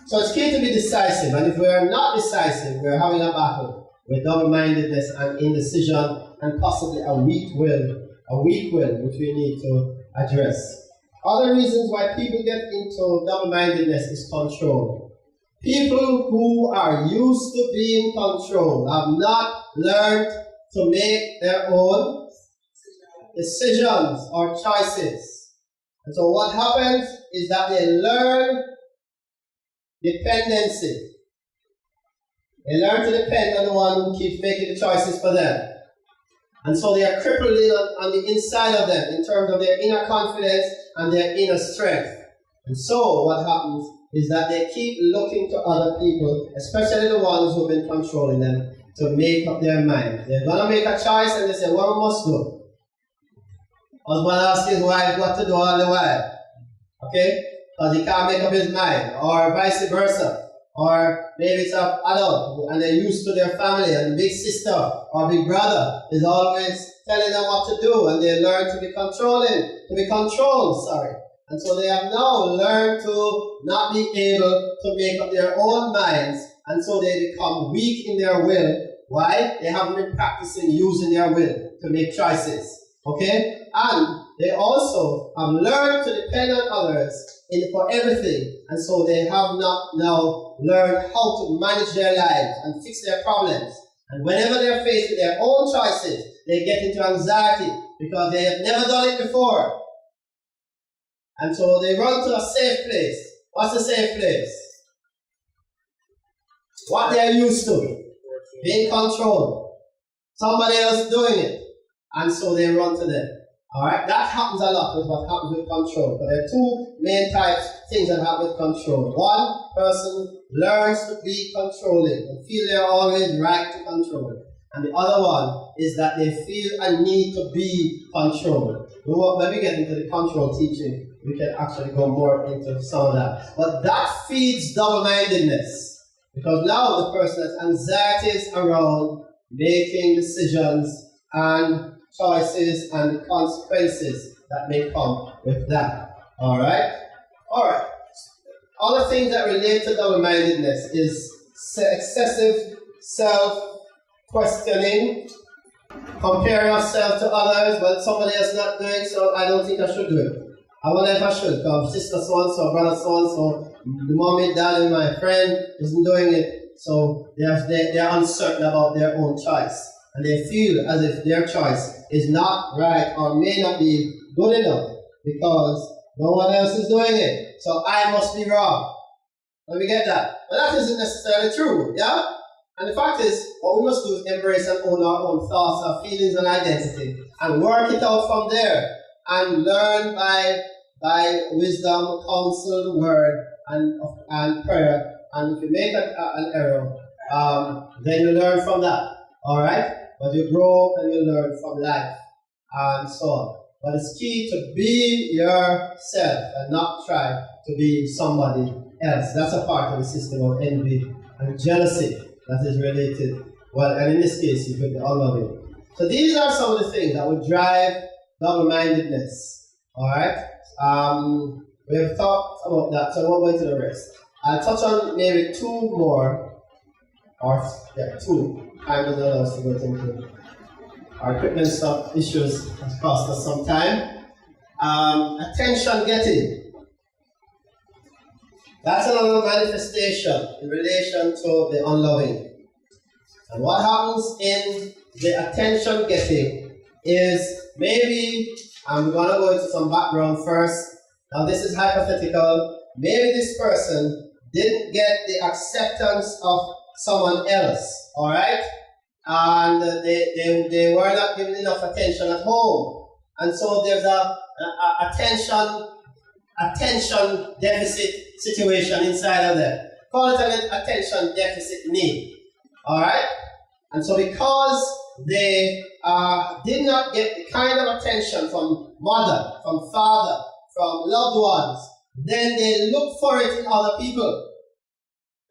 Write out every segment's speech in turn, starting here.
So it's key to be decisive, and if we are not decisive, we are having a battle with double-mindedness and indecision and possibly a weak will which we need to address. Other reasons why people get into double-mindedness is control. People who are used to being controlled have not learned to make their own decisions or choices. And so what happens is that they learn dependency. They learn to depend on the one who keeps making the choices for them. And so they are crippled on the inside of them in terms of their inner confidence and their inner strength. And so what happens is that they keep looking to other people, especially the ones who have been controlling them, to make up their mind. They're going to make a choice and they say, what we must do? Husband asks his wife what to do all the while. Okay? Because he can't make up his mind. Or vice versa. Or maybe it's an adult and they're used to their family, and the big sister or big brother is always telling them what to do, and they learn to be controlled. And so they have now learned to not be able to make up their own minds, and so they become weak in their will. Why? They haven't been practicing using their will to make choices. Okay? And they also have learned to depend on others for everything, and so they have not now learned how to manage their lives and fix their problems. And whenever they're faced with their own choices, they get into anxiety because they have never done it before. And so they run to a safe place. What's a safe place? What they're used to. Being controlled. Somebody else doing it. And so they run to them. Alright? That happens a lot with what happens with control. But there are two main types of things that happen with control. One person learns to be controlling and feel they're always right to control. And the other one is that they feel a need to be controlled. When we get into the control teaching, we can actually go more into some of that. But that feeds double-mindedness. Because now the person has anxieties around making decisions and choices and the consequences that may come with that. Alright? Alright. Other things that relate to double-mindedness is excessive self-questioning, comparing ourselves to others. Well, somebody else not doing, so I don't think I should do it. I wonder if I should, because sister so-and-so, brother so-and-so, the mommy, dad, and my friend isn't doing it, so they're uncertain about their own choice. And they feel as if their choice is not right or may not be good enough because no one else is doing it. So I must be wrong. Let me get that. But that isn't necessarily true, yeah? And the fact is, what we must do is embrace and own our own thoughts, our feelings, and identity, and work it out from there, and learn by wisdom, counsel, the word, and prayer. And if you make an error, then you learn from that. Alright? But you grow and you learn from life and so on. But it's key to be yourself and not try to be somebody else. That's a part of the system of envy and jealousy that is related. Well, and in this case, you put the unloving. So these are some of the things that would drive double-mindedness. Alright? We have talked about that, so I won't go into the rest. I'll touch on maybe two more, two. Time doesn't allow us to go into our equipment stuff issues has cost us some time. Attention getting. That's another manifestation in relation to the unloving. And what happens in the attention getting is maybe, I'm going to go into some background first. Now this is hypothetical. Maybe this person didn't get the acceptance of someone else, alright? And they were not given enough attention at home. And so there's a attention deficit situation inside of them. Call it an attention deficit need, alright? And so because they did not get the kind of attention from mother, from father, from loved ones, then they look for it in other people.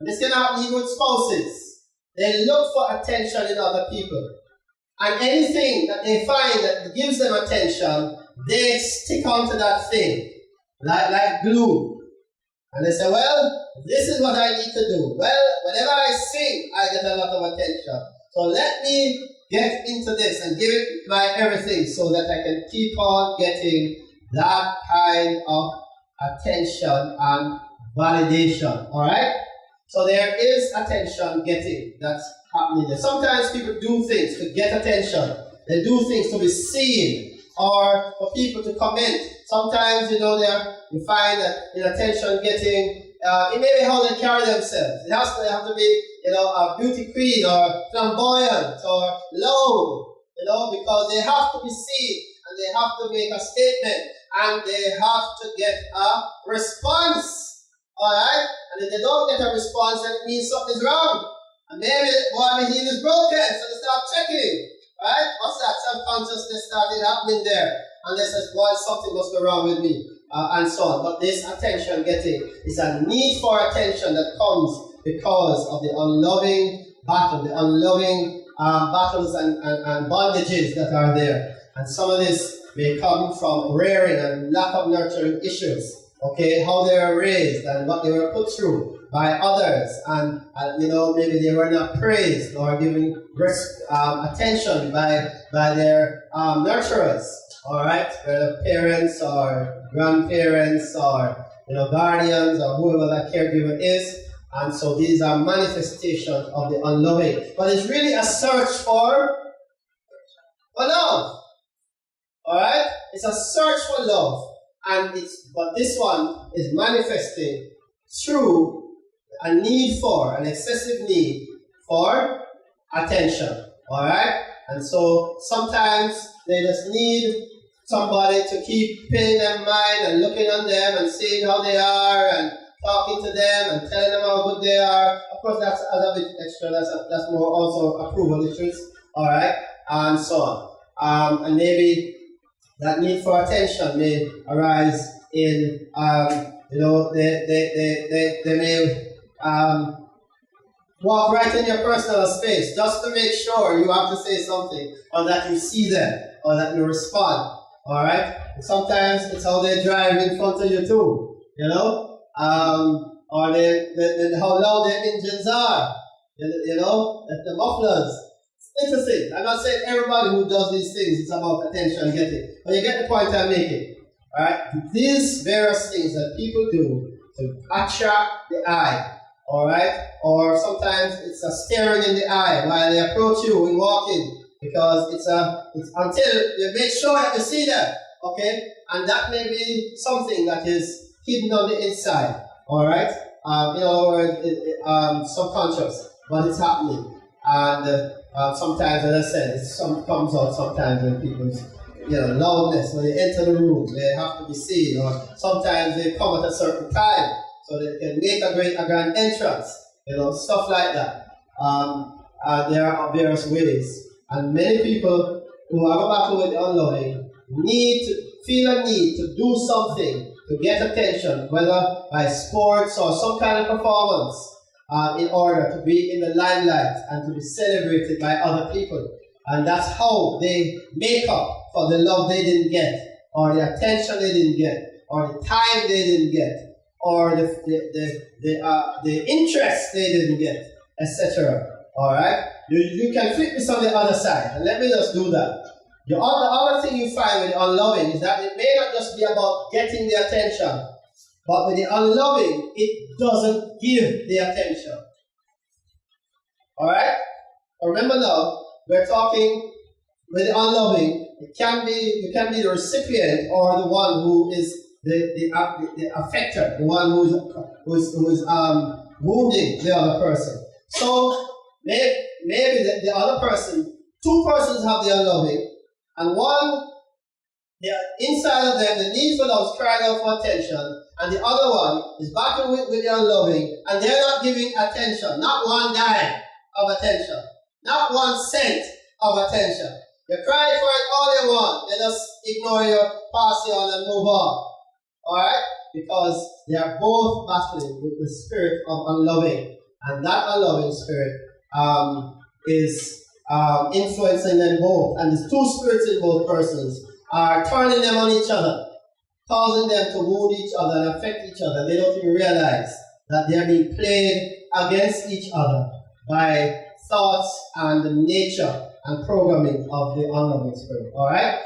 This can happen even with spouses. They look for attention in other people. And anything that they find that gives them attention, they stick onto that thing. Like glue. And they say, well, this is what I need to do. Well, whenever I sing, I get a lot of attention. So let me get into this and give it my everything so that I can keep on getting that kind of attention and validation. Alright? So there is attention getting that's happening there. Sometimes people do things to get attention. They do things to be seen or for people to comment. Sometimes, you find that in attention getting, it may be how they carry themselves. They have to be, a beauty queen or flamboyant or loud, because they have to be seen and they have to make a statement and they have to get a response. Alright? And if they don't get a response, then it means something's wrong. And maybe my heel is broken, so they start checking. Right? What's that? Self-consciousness started happening there. And they say, boy, something must be wrong with me. And so on. But this attention getting is a need for attention that comes because of the unloving battle, the unloving battles and bondages that are there. And some of this may come from rearing and lack of nurturing issues. Okay, how they were raised and what they were put through by others, and maybe they were not praised or given attention by their nurturers. All right, whether parents or grandparents or guardians or whoever that caregiver is, and so these are manifestations of the unloving. But it's really a search for love. All right, it's a search for love. But this one is manifesting through a need for, an excessive need for attention. Alright? And so sometimes they just need somebody to keep paying them mind and looking on them and seeing how they are and talking to them and telling them how good they are. Of course, that's a bit extra, that's more also approval issues. Alright? And so on. And maybe that need for attention may arise in, they may walk right in your personal space just to make sure you have to say something or that you see them or that you respond. Alright? Sometimes it's how they drive in front of you too, or how loud their engines are, the mufflers. Interesting. I'm not saying everybody who does these things is about attention getting, but you get the point I'm making. Alright? These various things that people do to attract the eye, alright? Or sometimes it's a staring in the eye while they approach you in walking, because it's until you make sure that you see them, okay? And that may be something that is hidden on the inside, alright? In other words, subconscious, but it's happening. And sometimes, as I said, it comes out sometimes when people's loudness, when they enter the room, they have to be seen, or sometimes they come at a certain time so they can make a grand entrance, stuff like that. There are various ways, and many people who have a battle with the unloving feel a need to do something to get attention, whether by sports or some kind of performance, in order to be in the limelight and to be celebrated by other people. And that's how they make up for the love they didn't get, or the attention they didn't get, or the time they didn't get, or the interest they didn't get, etc. Alright? You can flip this on the other side, and let me just do that. The other thing you find with the unloving is that it may not just be about getting the attention, but with the unloving, it doesn't give the attention. Alright? Remember now, we're talking with the unloving. You can be the recipient or the one who is the affected, the one who's wounding the other person. So maybe the other person, two persons have the unloving, and one, inside of them, the need for love is crying out for attention, and the other one is battling with the unloving, and they're not giving attention, not one dime of attention, not 1 cent of attention. You cry for it all you want, they just ignore you, pass you on, and move on. Alright? Because they are both battling with the spirit of unloving, and that unloving spirit is influencing them both, and these two spirits in both persons are turning them on each other, causing them to wound each other and affect each other. They don't even realize that they are being played against each other by thoughts and the nature and programming of the unloving spirit. Alright?